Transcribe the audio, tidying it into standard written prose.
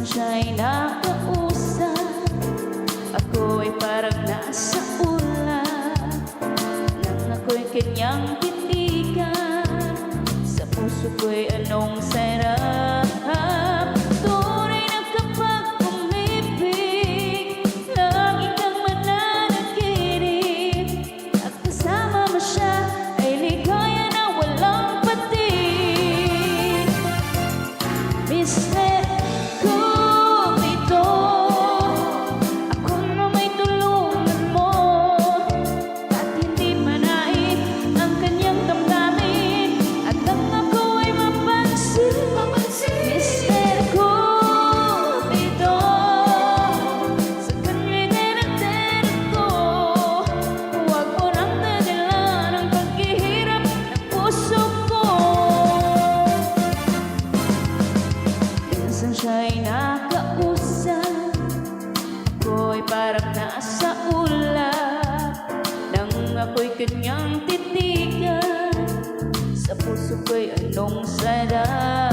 Minsan siya'y nakausap, ako'y parang nasa ulap, nang ako'y kanyang titigan, sa puso ko'y anong sarap. Tunay na kapag umibig, lagi kang mananaginip, at kasama mo siya ay ligaya na walang patig. Mr. Cupido, ako na may tulungan mo, at hindi manaig ang kanyang damdamin, at ang ako ay mapansin. Mr. Cupido, sa kanya'y dinadala ko, huwag mo nang dadalan ang paghihirap ng puso ko. Minsan siya'y nakausap, ako'y parang nasa ulap, nang ako'y kanyang titigan, sa puso ko'y anong sarap.